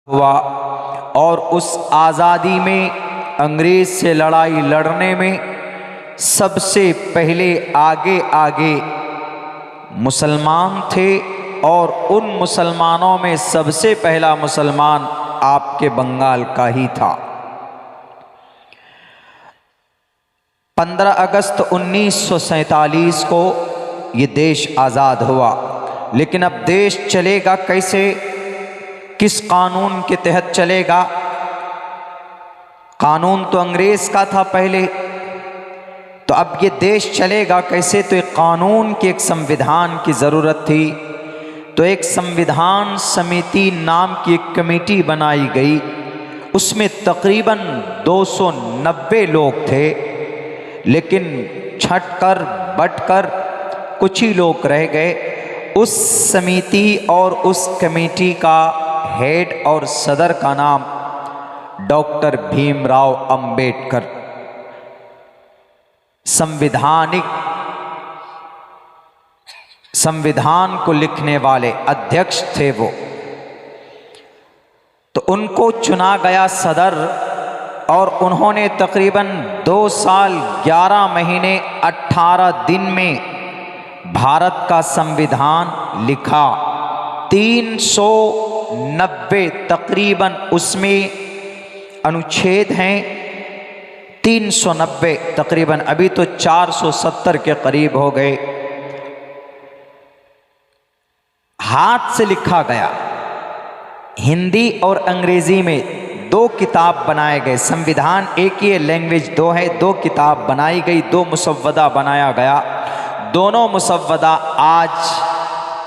हुआ और उस आज़ादी में अंग्रेज़ से लड़ाई लड़ने में सबसे पहले आगे मुसलमान थे और उन मुसलमानों में सबसे पहला मुसलमान आपके बंगाल का ही था। 15 अगस्त 1947 को ये देश आज़ाद हुआ, लेकिन अब देश चलेगा कैसे, किस कानून के तहत चलेगा? कानून तो अंग्रेज़ का था पहले, तो अब ये देश चलेगा कैसे? तो एक कानून की, एक संविधान की ज़रूरत थी। तो एक संविधान समिति नाम की एक कमेटी बनाई गई, उसमें तकरीबन 290 लोग थे, लेकिन छटकर बटकर कुछ ही लोग रह गए। उस समिति और उस कमेटी का हेड और सदर का नाम डॉक्टर भीमराव अंबेडकर, संविधान को लिखने वाले अध्यक्ष थे वो। तो उनको चुना गया सदर, और उन्होंने तकरीबन 2 साल 11 महीने 18 दिन में भारत का संविधान लिखा। 390 तकरीबन उसमें अनुच्छेद हैं, 390 तकरीबन, अभी तो 470 के करीब हो गए। हाथ से लिखा गया, हिंदी और अंग्रेजी में 2 किताब बनाए गए। संविधान एक ही है, लैंग्वेज 2 है, 2 किताब बनाई गई, 2 मुसव्वदा बनाया गया। दोनों मुसव्वदा आज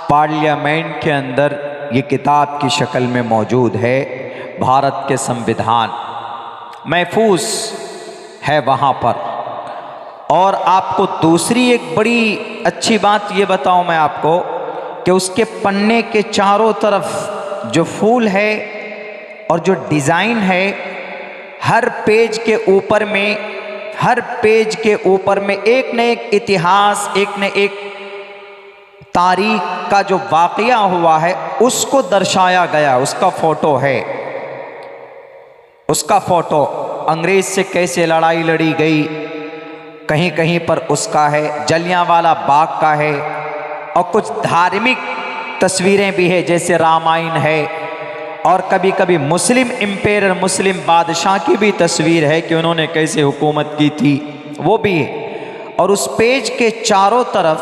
पार्लियामेंट के अंदर ये किताब की शक्ल में मौजूद है। भारत के संविधान महफूज है वहाँ पर। और आपको दूसरी एक बड़ी अच्छी बात ये बताऊँ मैं आपको कि उसके पन्ने के चारों तरफ जो फूल है और जो डिज़ाइन है, हर पेज के ऊपर में एक न एक इतिहास, एक न एक तारीख का जो वाक़या हुआ है उसको दर्शाया गया। उसका फ़ोटो है, उसका फ़ोटो अंग्रेज़ से कैसे लड़ाई लड़ी गई, कहीं कहीं पर उसका है, जलियांवाला बाग का है, और कुछ धार्मिक तस्वीरें भी है जैसे रामायण है, और कभी कभी मुस्लिम एम्पायर, मुस्लिम बादशाह की भी तस्वीर है कि उन्होंने कैसे हुकूमत की थी, वो भी है। और उस पेज के चारों तरफ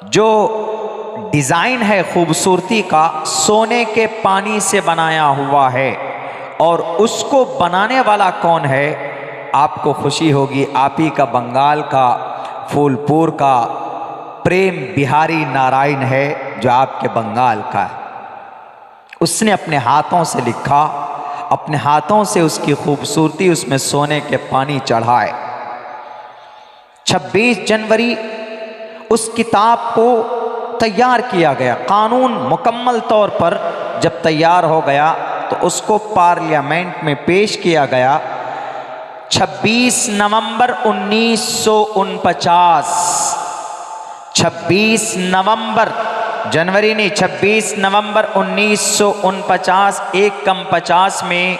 जो डिज़ाइन है खूबसूरती का, सोने के पानी से बनाया हुआ है। और उसको बनाने वाला कौन है? आपको खुशी होगी, आप ही का बंगाल का, फूलपुर का प्रेम बिहारी नारायण है, जो आपके बंगाल का है। उसने अपने हाथों से लिखा, अपने हाथों से उसकी खूबसूरती उसमें सोने के पानी चढ़ाए। 26 जनवरी उस किताब को तैयार किया गया। कानून मुकम्मल तौर पर जब तैयार हो गया तो उसको पार्लियामेंट में पेश किया गया। 26 नवंबर 1949, 26 नवंबर, जनवरी नहीं, 26 नवंबर 1949, 1:50 में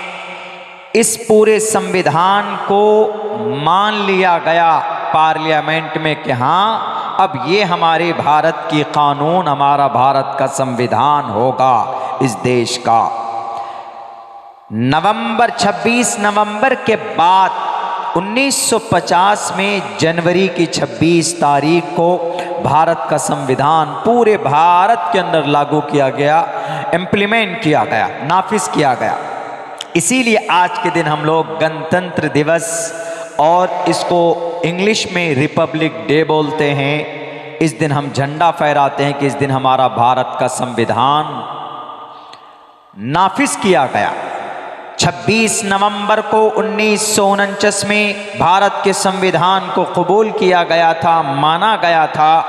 इस पूरे संविधान को मान लिया गया पार्लियामेंट में कि हाँ, अब ये हमारे भारत की कानून, हमारा भारत का संविधान होगा इस देश का। 26 नवंबर के बाद 1950 में जनवरी की 26 तारीख को भारत का संविधान पूरे भारत के अंदर लागू किया गया, इम्प्लीमेंट किया गया, नाफिज किया गया। इसीलिए आज के दिन हम लोग गणतंत्र दिवस, और इसको इंग्लिश में रिपब्लिक डे बोलते हैं। इस दिन हम झंडा फहराते हैं कि इस दिन हमारा भारत का संविधान नाफिज किया गया। 26 नवंबर को 1949 में भारत के संविधान को कबूल किया गया था, माना गया था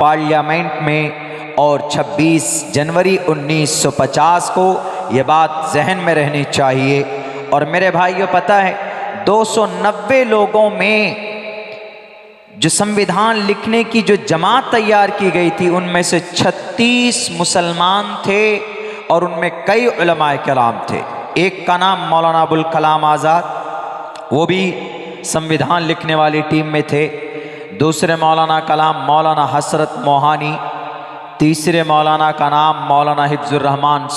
पार्लियामेंट में। और 26 जनवरी 1950 को ये बात जहन में रहनी चाहिए। और मेरे भाइयों, पता है 290 लोगों में जो संविधान लिखने की जो जमात तैयार की गई थी, उनमें से 36 मुसलमान थे और उनमें कई उलमाए किराम थे। एक का नाम मौलाना अबुल कलाम आज़ाद, वो भी संविधान लिखने वाली टीम में थे। दूसरे मौलाना का नाम मौलाना हसरत मोहानी। तीसरे मौलाना का नाम मौलाना हिफ्जुर्रहमान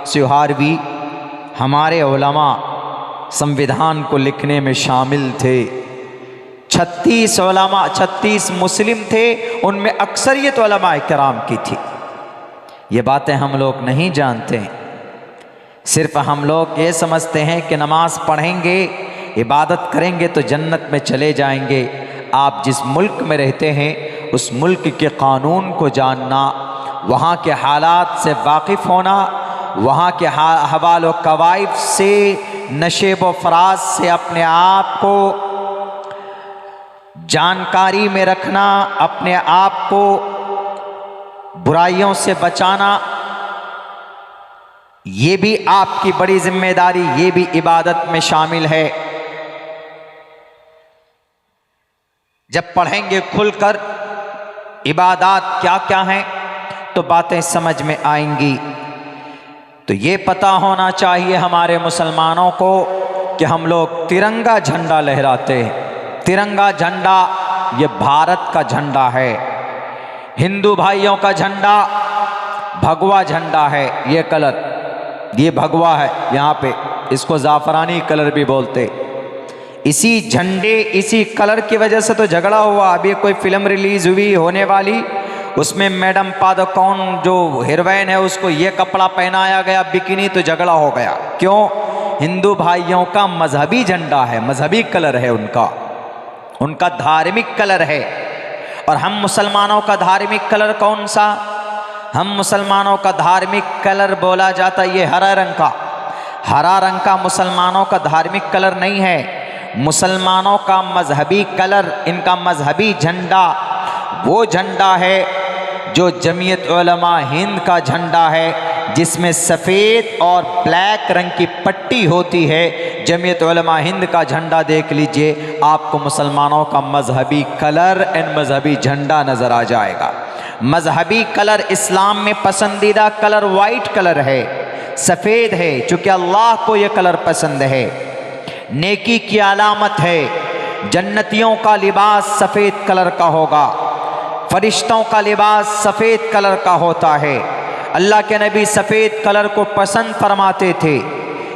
सिहारवी। हमारे उलमा संविधान को लिखने में शामिल थे। 36 उलमा, 36 मुस्लिम थे, उनमें अक्सरियत उलमा किराम की थी। ये बातें हम लोग नहीं जानते हैं। सिर्फ हम लोग ये समझते हैं कि नमाज पढ़ेंगे, इबादत करेंगे तो जन्नत में चले जाएंगे। आप जिस मुल्क में रहते हैं उस मुल्क के कानून को जानना, वहाँ के हालात से वाकिफ़ होना, वहाँ के हवाल व कवायद से, नशेब व फराज से अपने आप को जानकारी में रखना, अपने आप को बुराइयों से बचाना, ये भी आपकी बड़ी जिम्मेदारी, ये भी इबादत में शामिल है। जब पढ़ेंगे खुलकर इबादत क्या क्या हैं तो बातें समझ में आएंगी। तो ये पता होना चाहिए हमारे मुसलमानों को कि हम लोग तिरंगा झंडा लहराते हैं। तिरंगा झंडा ये भारत का झंडा है। हिंदू भाइयों का झंडा भगवा झंडा है। ये कलर, ये भगवा है यहाँ पे, इसको ज़ाफ़रानी कलर भी बोलते। इसी झंडे, इसी कलर की वजह से तो झगड़ा हुआ। अभी कोई फिल्म रिलीज हुई होने वाली, उसमें मैडम पादुकोण जो हीरोइन है उसको ये कपड़ा पहनाया गया बिकिनी, तो झगड़ा हो गया। क्यों? हिंदू भाइयों का मजहबी झंडा है, मजहबी कलर है उनका धार्मिक कलर है। और हम मुसलमानों का धार्मिक कलर कौन सा? हम मुसलमानों का धार्मिक कलर बोला जाता ये हरा रंग का। हरा रंग का मुसलमानों का धार्मिक कलर नहीं है। मुसलमानों का मजहबी कलर, इनका मजहबी झंडा वो झंडा है जो जमीयत उलमा हिंद का झंडा है, जिसमें सफ़ेद और ब्लैक रंग की पट्टी होती है। जमीयत उलमा हिंद का झंडा देख लीजिए, आपको मुसलमानों का मजहबी कलर एंड मजहबी झंडा नज़र आ जाएगा। मजहबी कलर इस्लाम में पसंदीदा कलर वाइट कलर है, सफ़ेद है, चूँकि अल्लाह को यह कलर पसंद है, नेकी की अलामत है। जन्नतियों का लिबास सफ़ेद कलर का होगा, फरिश्तों का लिबास सफ़ेद कलर का होता है। अल्लाह के नबी सफ़ेद कलर को पसंद फरमाते थे,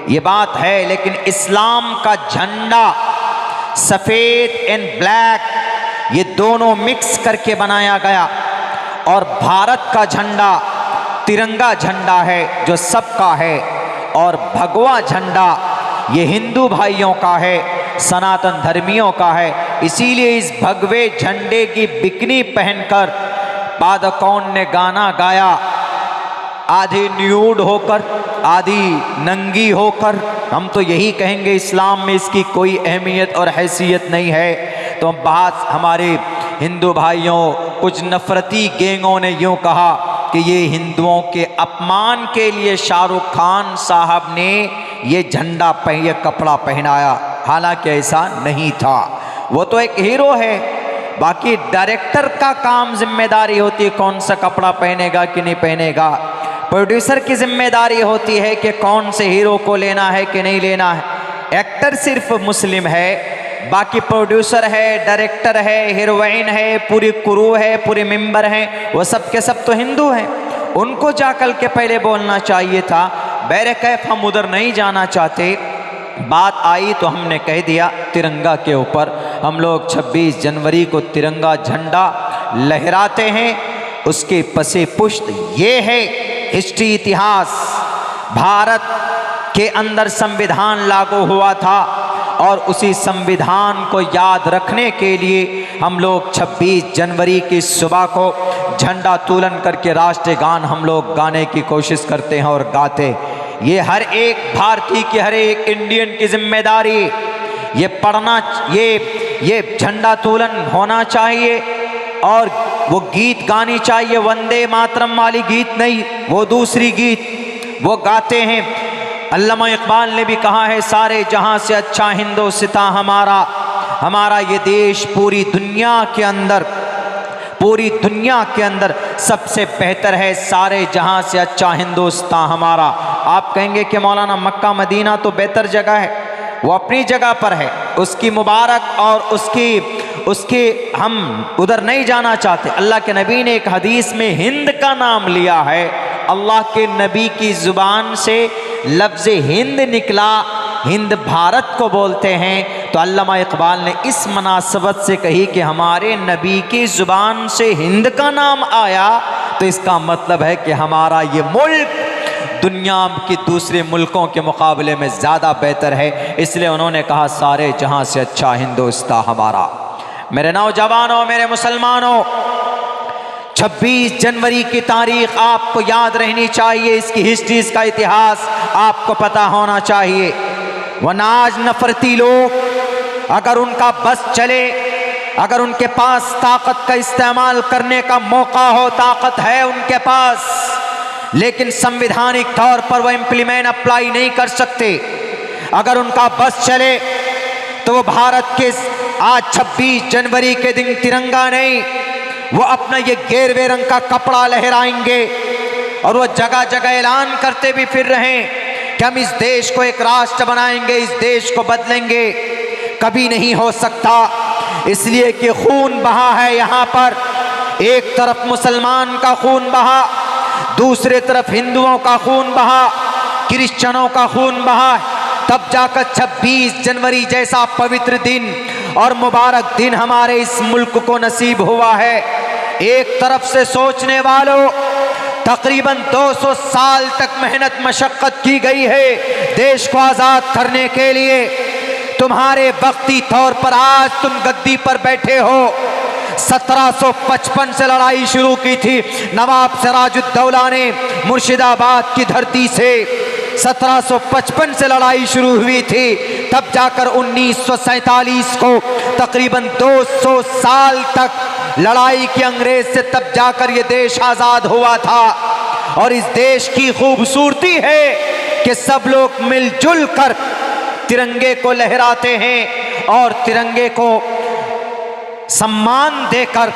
ये बात है। लेकिन इस्लाम का झंडा सफ़ेद एंड ब्लैक ये दोनों मिक्स करके बनाया गया। और भारत का झंडा तिरंगा झंडा है जो सबका है। और भगवा झंडा ये हिंदू भाइयों का है, सनातन धर्मियों का है। इसीलिए इस भगवे झंडे की बिकनी पहनकर पादुकोण ने गाना गाया, आधी न्यूड होकर, आधी नंगी होकर। हम तो यही कहेंगे इस्लाम में इसकी कोई अहमियत और हैसियत नहीं है। तो बात हमारे हिंदू भाइयों, कुछ नफरती गैंगों ने यूँ कहा कि ये हिंदुओं के अपमान के लिए शाहरुख खान साहब ने ये झंडा ये कपड़ा पहनाया। हालांकि ऐसा नहीं था, वो तो एक हीरो है। बाकी डायरेक्टर का काम, जिम्मेदारी होती है कौन सा कपड़ा पहनेगा कि नहीं पहनेगा। प्रोड्यूसर की जिम्मेदारी होती है कि कौन से हीरो को लेना है कि नहीं लेना है। एक्टर सिर्फ मुस्लिम है, बाकी प्रोड्यूसर है, डायरेक्टर है, हीरोइन है, पूरी क्रू है, पूरे मेंबर हैं, वो सब के सब तो हिंदू हैं। उनको जाकर के पहले बोलना चाहिए था। बैरकैफ हम उधर नहीं जाना चाहते। बात आई तो हमने कह दिया तिरंगा के ऊपर। हम लोग 26 जनवरी को तिरंगा झंडा लहराते हैं। उसके पसे पुष्ट ये है हिस्ट्री, इतिहास। भारत के अंदर संविधान लागू हुआ था और उसी संविधान को याद रखने के लिए हम लोग 26 जनवरी की सुबह को झंडा तोलन करके राष्ट्रीय गान हम लोग गाने की कोशिश करते हैं और गाते। ये हर एक भारतीय की, हर एक इंडियन की जिम्मेदारी, ये पढ़ना, ये झंडा तोलन होना चाहिए और वो गीत गानी चाहिए। वंदे मातरम वाली गीत नहीं, वो दूसरी गीत वो गाते हैं। अल्लामा इकबाल ने भी कहा है, सारे जहां से अच्छा हिंदुस्तां हमारा, हमारा ये देश पूरी दुनिया के अंदर पूरी दुनिया के अंदर सबसे बेहतर है, सारे जहां से अच्छा हिंदुस्तान हमारा। आप कहेंगे कि मौलाना मक्का मदीना तो बेहतर जगह है, वो अपनी जगह पर है, उसकी मुबारक और उसकी हम उधर नहीं जाना चाहते। अल्लाह के नबी ने एक हदीस में हिंद का नाम लिया है, अल्लाह के नबी की जुबान से लफ्ज़ हिंद निकला, हिंद भारत को बोलते हैं। तो अल्लामा इकबाल ने इस मुनासबत से कही कि हमारे नबी की जुबान से हिंद का नाम आया तो इसका मतलब है कि हमारा ये मुल्क दुनिया के दूसरे मुल्कों के मुकाबले में ज़्यादा बेहतर है। इसलिए उन्होंने कहा सारे जहां से अच्छा हिंदुस्तान हमारा। मेरे नौजवानों, मेरे मुसलमानों, 26 जनवरी की तारीख आपको याद रहनी चाहिए, इसकी हिस्ट्रीज का इतिहास आपको पता होना चाहिए। वरना आज नफरती लोग अगर उनका बस चले, अगर उनके पास ताकत का इस्तेमाल करने का मौका हो, ताकत है उनके पास, लेकिन संवैधानिक तौर पर वो इम्प्लीमेंट अप्लाई नहीं कर सकते। अगर उनका बस चले तो वो भारत के आज 26 जनवरी के दिन तिरंगा नहीं, वो अपना ये गेरवे रंग का कपड़ा लहराएंगे और वो जगह जगह ऐलान करते भी फिर रहे कि हम इस देश को एक राष्ट्र बनाएंगे, इस देश को बदलेंगे। कभी नहीं हो सकता, इसलिए कि खून बहा है यहाँ पर। एक तरफ मुसलमान का खून बहा, दूसरे तरफ हिंदुओं का खून बहा, क्रिश्चियनों का खून बहा, तब जाकर 26 जनवरी जैसा पवित्र दिन और मुबारक दिन हमारे इस मुल्क को नसीब हुआ है। एक तरफ से सोचने वालों, तकरीबन 200 साल तक मेहनत मशक्कत की गई है देश को आज़ाद करने के लिए। तुम्हारे वक्ती तौर पर आज तुम गद्दी पर बैठे हो। 1755 से लड़ाई शुरू की थी नवाब सिराजुद्दौला ने मुर्शिदाबाद की धरती से। 1755 से लड़ाई शुरू हुई थी, तब जाकर 1947 को तकरीबन 200 साल तक लड़ाई की अंग्रेज से, तब जाकर ये देश आज़ाद हुआ था। और इस देश की खूबसूरती है कि सब लोग मिलजुल कर तिरंगे को लहराते हैं और तिरंगे को सम्मान देकर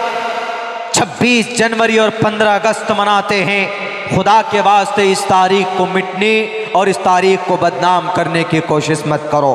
26 जनवरी और 15 अगस्त मनाते हैं। खुदा के वास्ते इस तारीख को मिटने और इस तारीख को बदनाम करने की कोशिश मत करो।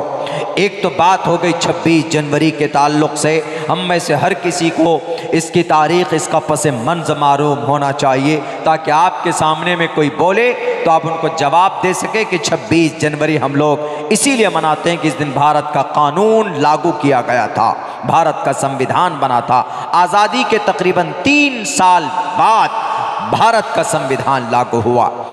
एक तो बात हो गई 26 जनवरी के ताल्लुक़ से, हम में से हर किसी को इसकी तारीख़, इसका पसे मंज़र मालूम होना चाहिए, ताकि आपके सामने में कोई बोले तो आप उनको जवाब दे सके कि 26 जनवरी हम लोग इसीलिए मनाते हैं कि इस दिन भारत का कानून लागू किया गया था, भारत का संविधान बना था। आज़ादी के तकरीबन 3 साल बाद भारत का संविधान लागू हुआ।